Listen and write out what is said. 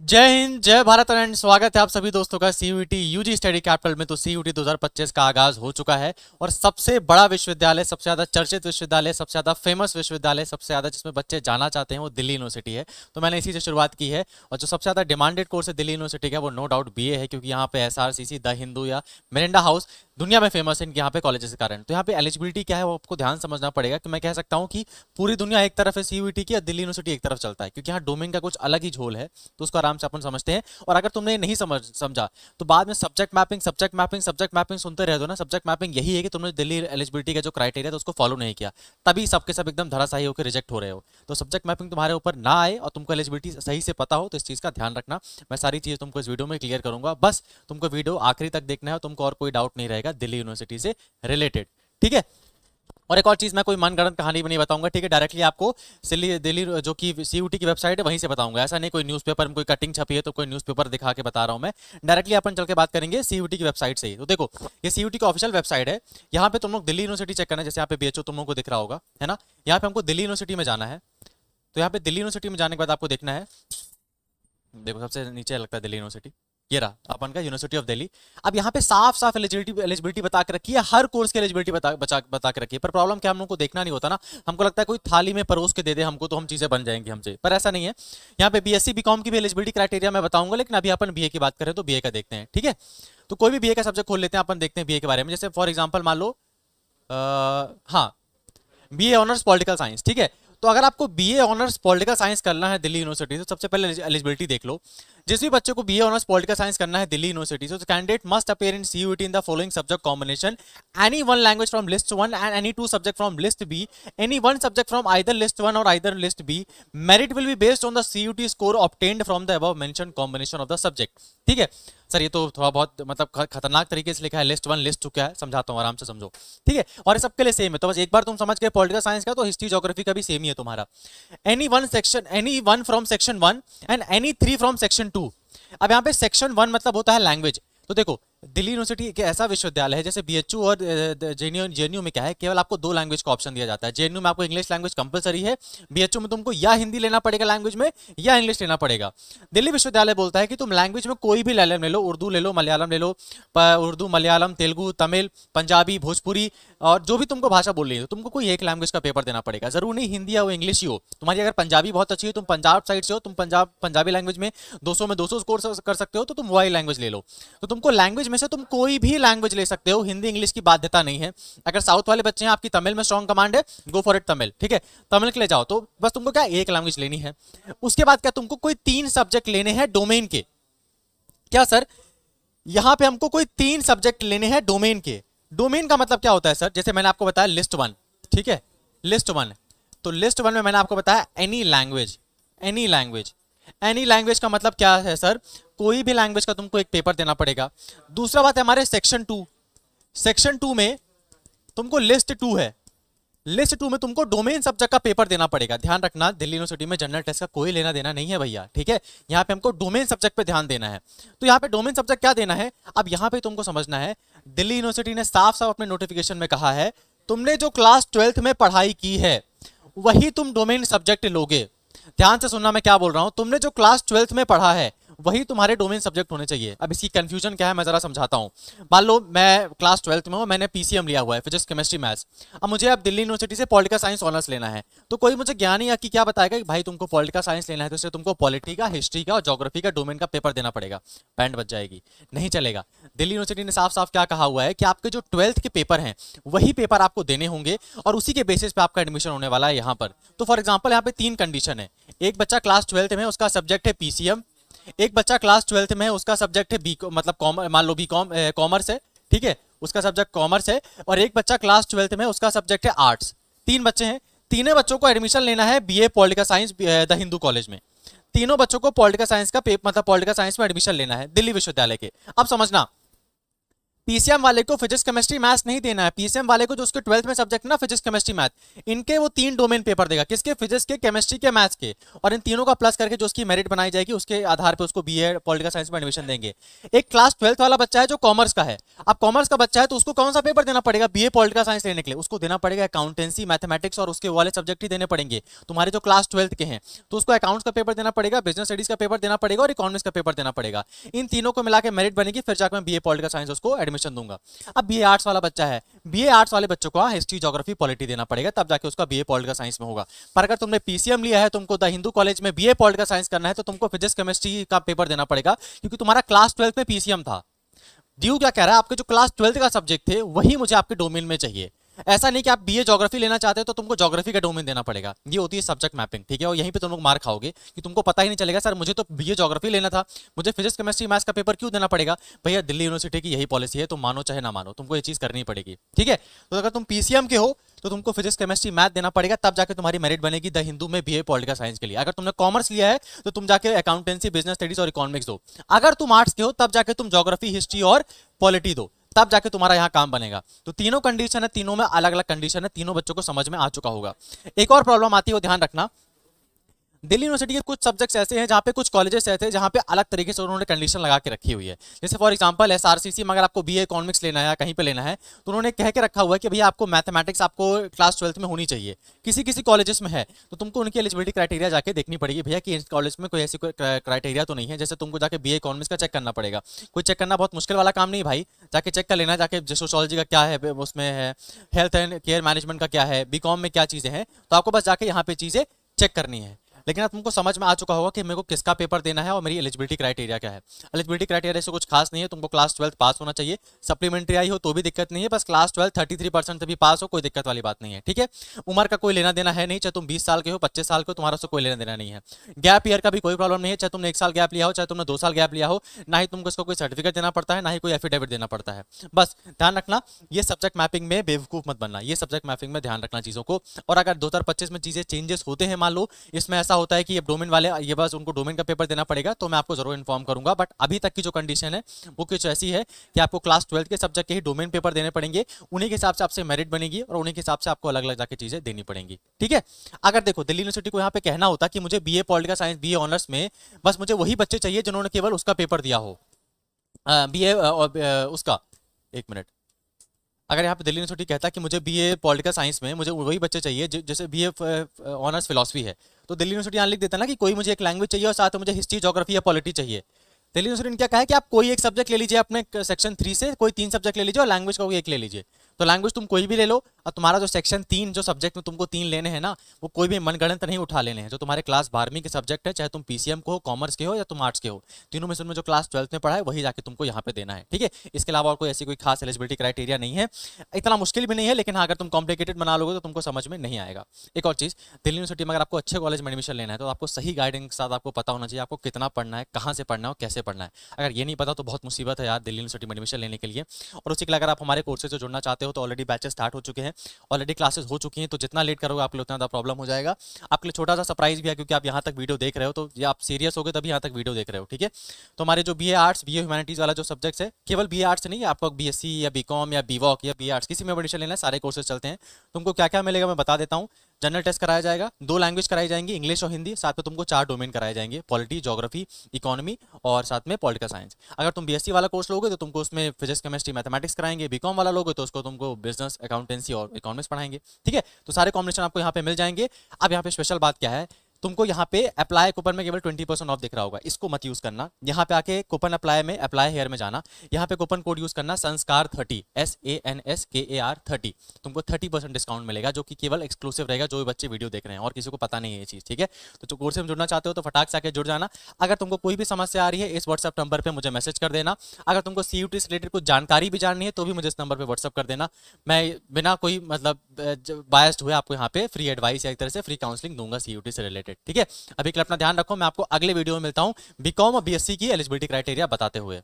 जय हिंद, जय भारत एंड स्वागत है आप सभी दोस्तों का सीयूईटी यूजी स्टडी कैपिटल में। तो सीयूईटी 2025 का आगाज हो चुका है और सबसे बड़ा विश्वविद्यालय, सबसे ज्यादा चर्चित विश्वविद्यालय, सबसे ज्यादा फेमस विश्वविद्यालय, सबसे ज्यादा जिसमें बच्चे जाना चाहते हैं वो दिल्ली यूनिवर्सिटी है। तो मैंने इसी से शुरुआत की है और जो सबसे ज्यादा डिमांडेड कोर्स है दिल्ली यूनिवर्सिटी का वो नो डाउट बीए है, क्योंकि यहाँ पे एसआरसीसी, द हिंदू या मिरांडा हाउस दुनिया में फेमस है इनके यहाँ पे कॉलेजेस के कारण। तो यहाँ पे एलिजिबिलिटी क्या है वो आपको ध्यान समझना पड़ेगा कि मैं कह सकता हूँ कि पूरी दुनिया एक तरफ है सीयूईटी की और दिल्ली यूनिवर्सिटी एक तरफ चलता है, क्योंकि यहाँ डोमेन का कुछ अलग ही झोल है। तो उसको आराम से अपन समझते हैं। और अगर तुमने नहीं समझा तो बाद में subject mapping subject mapping subject mapping सुनते रह दो ना। सब्जेक्ट मैपिंग यही है कि तुमने दिल्ली एलिजिबिलिटी का जो क्राइटेरिया था उसको फॉलो नहीं किया, तभी सबके सब एकदम धराशायी होकर रिजेक्ट हो रहे हो। तो सब्जेक्ट मैपिंग तुम्हारे ऊपर ना आए और तुमको एलिजिबिलिटी सही से पता हो तो इस चीज का ध्यान रखना। मैं सारी चीजें तुमको इस वीडियो में क्लियर करूंगा, बस तुमको वीडियो आखिरी तक देखना है, तुमको और कोई डाउट नहीं रहेगा दिल्ली यूनिवर्सिटी से रिलेटेड, ठीक है। और एक और चीज, मैं कोई मनगढ़ंत कहानी भी नहीं बताऊंगा, ठीक है। डायरेक्टली आपको दिल्ली जो कि सीयूटी की वेबसाइट है वहीं से बताऊंगा। ऐसा नहीं कोई न्यूज़पेपर में कोई कटिंग छपी है तो कोई न्यूज़पेपर दिखा के बता रहा हूं मैं। डायरेक्टली अपन चल के बात करेंगे सीयूटी की वेबसाइट से ही। तो देखो, ये सीयूटी की ऑफिशियल वेबसाइट है। यहाँ पे तुम लोग दिल्ली यूनिवर्सिटी चेक करना है। जैसे यहाँ पे बीएचओ तुम लोग को दिख रहा होगा, है ना। यहाँ पे हमको दिल्ली यूनिवर्सिटी में जाना है। तो यहाँ पे दिल्ली यूनिवर्सिटी में जाने के बाद आपको देखना है, देखो सबसे नीचे लगता है दिल्ली यूनिवर्सिटी, ये रहा अपन का यूनिवर्सिटी ऑफ दिल्ली। अब यहाँ पे साफ साफ एलिजिबिलिटी बता के रखी है, हर कोर्स की एलिजिबिलिटी बता के रखी है। पर प्रॉब्लम क्या, हम लोग को देखना नहीं होता ना। हमको लगता है कोई थाली में परोस के दे दे हमको तो हम चीजें बन जाएंगी हमसे, पर ऐसा नहीं है। यहाँ पे बीएससी बीकॉम की भी एलिजिबिलिटी क्राइटेरिया मैं बताऊंगा, लेकिन अभी अपन बीए की बात करें तो बीए का देखते हैं, ठीक है। तो कोई भी बीए का सब्जेक्ट खोल लेते हैं, अपन देखते हैं बीए के बारे में। जैसे फॉर एग्जाम्पल मान लो हाँ, बीए ऑनर्स पॉलिटिकल साइंस, ठीक है। तो अगर आपको बीए ऑनर्स पॉलिटिकल साइंस करना है दिल्ली यूनिवर्सिटी से, सबसे पहले एलिजिबिलिटी देख लो। जिस भी बच्चे को बीए ऑनर्स पॉलिटिकल साइंस करना है दिल्ली यूनिवर्सिटी से, candidate must appear in CUET in the following subject combination: any one language from list 1 and any 2 subject from list B, any one subject from either list 1 और either list B. Merit will be based on the CUET score obtained from the above mentioned combination of the subject, ठीक है। Sir ये तो थोड़ा बहुत मतलब खतरनाक तरीके से लिखा है। लिस्ट 1 लिस्ट 2 क्या है समझाता हूँ, आराम से समझो, ठीक है। और सबके लिए सेम है। तो बस एक बार तुम समझ गए पॉलिटिकल साइंस का, तो हिस्ट्री ज्योग्राफी का भी सेम ही है तुम्हारा। Any one from section 1 and any 3 from section 2। अब यहाँ पे सेक्शन 1 मतलब होता है लैंग्वेज। तो देखो, दिल्ली यूनिवर्सिटी एक ऐसा विश्वविद्यालय है, जैसे बीएचयू और जेएनयू में क्या है, केवल आपको 2 लैंग्वेज का ऑप्शन दिया जाता है। जेएनयू में आपको इंग्लिश लैंग्वेज कंपलसरी है, बीएचयू में तुमको या हिंदी लेना पड़ेगा लैंग्वेज में या इंग्लिश लेना पड़ेगा। दिल्ली विश्वविद्यालय बोलता है कि तुम लैंग्वेज में कोई भी ले लो, उर्दू ले लो, मलयालम ले लो, उर्दू, मलयालम, तेलुगु, तमिल, पंजाबी, भोजपुरी और जो भी तुमको भाषा बोल रही है, तुमको कोई एक लैंग्वेज का पेपर देना पड़ेगा। जरूर नहीं हिंदी या वो इंग्लिश ही हो। तुम्हारी अगर पंजाबी बहुत अच्छी है, तुम पंजाब साइड से हो, तुम पंजाबी लैंग्वेज में 200 में 200 स्कोर कर सकते हो, तो तुम वही लैंग्वेज ले लो। तो तुमको लैंग्वेज में से तुम कोई भी लैंग्वेज ले सकते हो, हिंदी इंग्लिश की बाध्यता नहीं है। अगर साउथ वाले बच्चे हैं, आपकी तमिल में स्ट्रॉन्ग कमांड है, गो फॉर इट तमिल, ठीक है, तमिल के ले जाओ। तो बस तुमको क्या एक लैंग्वेज लेनी है। उसके बाद क्या, तुमको कोई 3 सब्जेक्ट लेने हैं डोमेन के। क्या सर, यहां पे हमको कोई 3 सब्जेक्ट लेने हैं डोमेन के। डोमेन का मतलब क्या होता है सर, जैसे मैंने आपको बताया लिस्ट 1, ठीक है, लिस्ट 1। तो लिस्ट 1 में मैंने आपको बताया any language, any language. Any language का मतलब क्या है सर, कोई भी लैंग्वेज का तुमको एक पेपर देना पड़ेगा। दूसरा बात है हमारे सेक्शन 2। सेक्शन 2 में तुमको लिस्ट 2 है, लिस्ट 2 में तुमको डोमेन सब्जेक्ट का पेपर देना पड़ेगा। ध्यान रखना, दिल्ली यूनिवर्सिटी में जनरल टेस्ट का कोई लेना देना नहीं है भैया, ठीक है। यहाँ पे हमको डोमेन सब्जेक्ट पे ध्यान देना है। तो यहाँ पे डोमेन सब्जेक्ट क्या देना है, अब यहाँ पे तुमको समझना है। दिल्ली यूनिवर्सिटी ने साफ साफ अपने नोटिफिकेशन में कहा है, तुमने जो क्लास 12th में पढ़ाई की है वही तुम डोमेन सब्जेक्ट लोगे। ध्यान से सुनना मैं क्या बोल रहा हूं, तुमने जो क्लास 12th में पढ़ा है वही तुम्हारे डोमेन सब्जेक्ट होने चाहिए। अब इसकी कंफ्यूजन क्या है मैं जरा समझाता हूं। मान लो मैं क्लास 12th में हूं, मैंने पीसीएम लिया हुआ है, फिजिक्स केमिस्ट्री मैथ्स। अब मुझे अब दिल्ली यूनिवर्सिटी से पॉलिटिकल साइंस ऑनर्स लेना है। तो कोई मुझे ज्ञानी या कि क्या बताएगा कि भाई तुमको पॉलिटिकल साइंस लेना है तो इससे तुमको पॉलिटी का, हिस्ट्री का और ज्योग्राफी का डोमेन का पेपर देना पड़ेगा। बैंड बच जाएगी, नहीं चलेगा। दिल्ली यूनिवर्सिटी ने साफ साफ क्या कहा हुआ है कि आपके जो 12th के पेपर हैं वही पेपर आपको देने होंगे और उसी के बेसिस पे आपका एडमिशन होने वाला है यहाँ पर। तो फॉर एग्जाम्पल यहाँ पे 3 कंडीशन है। एक बच्चा क्लास 12th में, उसका सब्जेक्ट है पीसीएम। एक बच्चा क्लास 12th में है, उसका सब्जेक्ट है बी, मतलब मान लो बीकॉम कॉमर्स है, ठीक है, उसका सब्जेक्ट कॉमर्स है। और एक बच्चा क्लास 12th में, उसका सब्जेक्ट है आर्ट्स। 3 बच्चे हैं, तीनों बच्चों को एडमिशन लेना है BA political science the Hindu college में। तीनों बच्चों को पॉलिटिकल साइंस का मतलब पॉलिटिकल साइंस में एडमिशन लेना है दिल्ली विश्वविद्यालय के। अब समझना, पीसीएम वाले को फिजिक्स केमिस्ट्री मैथ्स नहीं देना है। पीसीएम वाले को जो उसके 12th में सब्जेक्ट ना फिजिक्स केमिस्ट्री मैथ, इनके वो 3 डोमेन पेपर देगा, किसके, फिजिक्स के, केमिस्ट्री के, मैथ्स के, और इन तीनों का प्लस करके जो उसकी मेरिट बनाई जाएगी उसके आधार पर उसको बीए पॉलिटिकल साइंस में एडमिशन देंगे। एक क्लास 12th वाला बच्चा है जो कॉमर्स का है, अब कॉमर्स का बच्चा है तो उसको कौन सा पेपर देना पड़ेगा बीए पॉलिटिकल साइंस लेने के लिए? उसको देना पड़ेगा अकाउंटेंसी, मैथमेटिक्स और उसके वाले सब्जेक्ट ही देने पड़ेंगे। तुम्हारे जो क्लास 12th के हैं तो उसको अकाउंट्स का पेपर देना पड़ेगा, बिजनेस स्टडीज का पेपर देना पड़ेगा और इकोनॉमिक्स का पेपर देना पड़ेगा। इन तीनों को मिला के मेरिट बनेगी, फिर जाकर मैं बीए पॉलिटिकल साइंस उसको एडमिशन दूंगा। अब बीए आर्ट्स वाला बच्चा है, बीए आर्ट्स वाले बच्चों को हिस्ट्री, ज्योग्राफी, पॉलिटी देना पड़ेगा, तब जाके उसका बीए पॉलिटिकल साइंस में होगा। पर अगर तुमने पीसीएम लिया है, तुमको द हिंदू कॉलेज में बीए पॉलिटिकल साइंस करना है, तो तुमको फिजिक्स केमिस्ट्री का पेपर देना पड़ेगा, क्योंकि तुम्हारा क्लास 12th में पीसीएम था। ड्यू क्या कह रहा है, आपके जो क्लास 12th का सब्जेक्ट थे वही मुझे आपके डोमेन में चाहिए। ऐसा नहीं कि आप बीए ज्योग्राफी लेना चाहते हो तो तुमको ज्योग्राफी का डोमेन देना पड़ेगा। ये होती है सब्जेक्ट मैपिंग, ठीक है। और यहीं पे तुम लोग मार खाओगे कि तुमको पता ही नहीं चलेगा, सर मुझे तो बीए ज्योग्राफी लेना था, मुझे फिजिक्स केमिस्ट्री मैथ्स का पेपर क्यों देना पड़ेगा? भैया दिल्ली यूनिवर्सिटी की यही पॉलिसी है, तुम मानो चाहे ना मानो, तुमको ये चीज करनी पड़ेगी, ठीक है। तो अगर तुम पीसीएम के हो तो तुमको फिजिक्स केमिस्ट्री मैथ देना पड़ेगा, तब जाके तुम्हारी मेरिट बनेगी द हिंदू में बीए पॉलिटिकल साइंस के लिए। अगर तुमने कॉमर्स लिया है तो तुम जाके अकाउंटेंसी, बिजनेस स्टडीज और इकोनॉमिक्स दो। अगर तुम आर्ट्स के हो तब जाके तुम ज्योग्राफी, हिस्ट्री और पॉलिटी दो, तब जाके तुम्हारा यहाँ काम बनेगा। तो तीनों कंडीशन है, तीनों में अलग अलग कंडीशन है, तीनों बच्चों को समझ में आ चुका होगा। एक और प्रॉब्लम आती है वो ध्यान रखना, दिल्ली यूनिवर्सिटी के कुछ सब्जेक्ट्स ऐसे हैं जहाँ पे, कुछ कॉलेजेस ऐसे हैं जहाँ पे अलग तरीके से उन्होंने कंडीशन लगा के रखी हुई है। जैसे फॉर एग्जांपल एसआरसीसी में अगर आपको बीए इकोनॉमिक्स लेना है या कहीं पे लेना है तो उन्होंने कह के रखा हुआ है कि भैया आपको मैथमेटिक्स आपको क्लास 12th में होनी चाहिए। किसी किसी कॉलेजेस में है तो तुमको उनकी एलिजिबिलिटी क्राइटेरिया जाके देखनी पड़ेगी, भैया कि इस कॉलेज में कोई ऐसी कोई क्राइटेरिया तो नहीं है। जैसे तुमको जाके बीए इकोनॉमिक्स का चेक करना पड़ेगा, कोई चेक करना बहुत मुश्किल वाला काम नहीं भाई, जाके चेक कर लेना, जाके सोशोलॉजी का क्या है उसमें है, हेल्थ एंड केयर मैनेजमेंट का क्या है, बीकॉम में क्या चीज़ें हैं, तो आपको बस जाके यहाँ पे चीज़ें चेक करनी है। लेकिन अब तुमको समझ में आ चुका होगा कि मेरे को किसका पेपर देना है और मेरी एलिजिबिलिटी क्राइटेरिया क्या है। एलिजिबिलिटी क्राइटेरिया से कुछ खास नहीं है, तुमको क्लास 12th पास होना चाहिए, सप्लीमेंट्री आई हो तो भी दिक्कत नहीं है, बस क्लास 12 33% से भी पास हो, कोई दिक्कत वाली बात नहीं है, ठीक है। उम्र का कोई लेना देना है नहीं, चाहे तुम 20 साल के हो, 25 साल के हो, तुम्हारा से कोई लेना देना नहीं है। गैप ईयर का भी कोई प्रॉब्लम नहीं है, चाहे तुमने 1 साल गैप लिया हो, चाहे तुमने 2 साल गैप लिया हो, ना ही तुमको इसको कोई सर्टिफिकेट देना पड़ता है, ना ही कोई एफिडेविट देना पड़ता है। बस ध्यान रखना, ये सब्जेक्ट मैपिंग में बेवकूफ मत बनना, ये सब्जेक्ट मैपिंग में ध्यान रखना चीजों को। और अगर 2025 में चीजें चेंजेस होते हैं, मान लो इसमें ऐसा होता है कि डोमेन वाले ये बस उनको डोमेन का पेपर देना पड़ेगा, तो मैं आपको जरूर इन्फॉर्म करूंगा। बट अभी तक की जो कंडीशन है वो कुछ ऐसी है कि आपको क्लास 12th के सब्जेक्ट के ही डोमेन पेपर देने पड़ेंगे, उन्हीं के हिसाब से आपसे मेरिट बनेगी और उन्हीं के हिसाब से आपको अलग अलग जाके चीजें देनी पड़ेंगी, ठीक है। अगर देखो दिल्ली यूनिवर्सिटी को यहाँ पे कहना होता कि मुझे BA political science, BA honours में बस मुझे वही बच्चे चाहिए जिन्होंने केवल उसका पेपर दिया हो, बीए उसका, एक मिनट, अगर यहाँ पे दिल्ली यूनिवर्सिटी कहता कि मुझे बीए पॉलिटिकल साइंस में मुझे वही बच्चे चाहिए जैसे बीए ऑनर्स फिलॉसफी है, तो दिल्ली यूनिवर्सिटी यहाँ लिख देता ना कि कोई मुझे एक लैंग्वेज चाहिए और साथ में मुझे हिस्ट्री, ज्योग्राफी या पॉलिटी चाहिए। दिल्ली यूनिवर्सिटी ने क्या कहा है कि आप कोई एक सब्जेक्ट ले लीजिए अपने सेक्शन 3 से, कोई 3 सब्जेक्ट ले लीजिए और लैंग्वेज का कोई एक ले लीजिए। तो लैंग्वेज तुम कोई भी ले लो और तुम्हारा जो सेक्शन 3 जो सब्जेक्ट में तुमको 3 लेने हैं ना, वो कोई भी मनगढ़ंत नहीं उठा लेने हैं। जो तुम्हारे क्लास 12वीं के सब्जेक्ट है, चाहे तुम पीसीएम को हो, कॉमर्स के हो या तुम आर्ट्स के हो, तीनों में से जो क्लास 12th में पढ़ा है वही जाके तुमको यहाँ पे देना है, ठीक है। इसके अलावा और कोई ऐसी कोई खास एलिजिबिलिटी क्राइटेरिया नहीं है, इतना मुश्किल भी नहीं है, लेकिन हाँ अगर तुम कॉम्प्लिकेटेड बना लोगे तो तुमको समझ में नहीं आएगा। एक और चीज़, दिल्ली यूनिवर्सिटी में अगर आपको अच्छे कॉलेज में एडमिशन लेना है तो आपको सही गाइडेंस के साथ आपको पता होना चाहिए आपको कितना पढ़ना है, कहाँ से पढ़ना है और कैसे पढ़ना है। अगर ये नहीं पता तो बहुत मुसीबत है यार दिल्ली यूनिवर्सिटी में एडमिशन लेने के लिए। और उसी के लिए अगर आप हमारे कोर्सेज से जुड़ना चाहते हो तो ऑलरेडी बैचेस स्टार्ट हो चुके हैं, ऑलरेडी क्लासेस हो चुकी हैं, तो जितना लेट करोगे आपके लिए उतना ज़्यादा प्रॉब्लम हो जाएगा। आपके लिए छोटा सा सरप्राइज भी है, क्योंकि आप यहाँ तक वीडियो देख रहे हो तो ये आप सीरियस हो गए तभी यहाँ तक वीडियो देख रहे हो, ठीक है। तो हमारे जो बीए आर्ट्स, बीए ह्यूमैनिटीज वाला जो सब्जेक्ट्स है, केवल बीए आर्ट्स नहीं, आपको बीएससी या बीकॉम या बीवॉक या बी आर्ट्स किसी में एडमिशन लेना है, सारे कोर्सेज चलते हैं। तुमको क्या क्या मिलेगा मैं बता देता हूँ। जनरल टेस्ट कराया जाएगा, 2 लैंग्वेज कराई जाएंगी, इंग्लिश और हिंदी, साथ में तुमको 4 डोमेन कराए जाएंगे, पॉलिटी, ज्योग्राफी, इकोनॉमी और साथ में पॉलिटिकल साइंस। अगर तुम बीएससी वाला कोर्स लोगे तो तुमको उसमें फिजिक्स, केमिस्ट्री, मैथमेटिक्स कराएंगे। बीकॉम वाला लोगे तो उसको तुमको बिजनेस, अकाउंटेंसी और इकोनॉमिक्स पढ़ाएंगे, ठीक है। तो सारे कॉम्बिनेशन आपको यहाँ पे मिल जाएंगे। अब यहाँ पे स्पेशल बात क्या है, तुमको यहाँ पे अप्लाई कूपन में केवल 20% ऑफ दिख रहा होगा, इसको मत यूज करना। यहाँ पे आके कूपन अप्लाई में, अप्लाई हेयर में जाना, यहाँ पे कूपन कोड यूज करना संस्कार 30, SANSKAR 30, तुमको 30% डिस्काउंट मिलेगा, जो कि केवल एक्सक्लूसिव रहेगा जो बच्चे वीडियो देख रहे हैं और किसी को पता नहीं है ये चीज, ठीक है। तो जो कोर्स में जुड़ना चाहते हो तो फटाक से आके जुड़ जाना। अगर तुमको कोई भी समस्या आ रही है इस व्हाट्सएप नंबर पर मुझे मैसेज कर देना। अगर तुमको CUT से रिलेटेड कुछ जानकारी भी जाननी है तो भी मुझे इस नंबर पर व्हाट्सएप कर देना। मैं बिना कोई मतलब बायस्ड हुए आपको यहाँ पे फ्री एडवाइस या एक तरह से फ्री काउंसलिंग दूंगा CUT से रिलेटेड, ठीक है। अभी के लिए अपना ध्यान रखो, मैं आपको अगले वीडियो में मिलता हूँ बीकॉम और बीएससी की एलिजिबिलिटी क्राइटेरिया बताते हुए।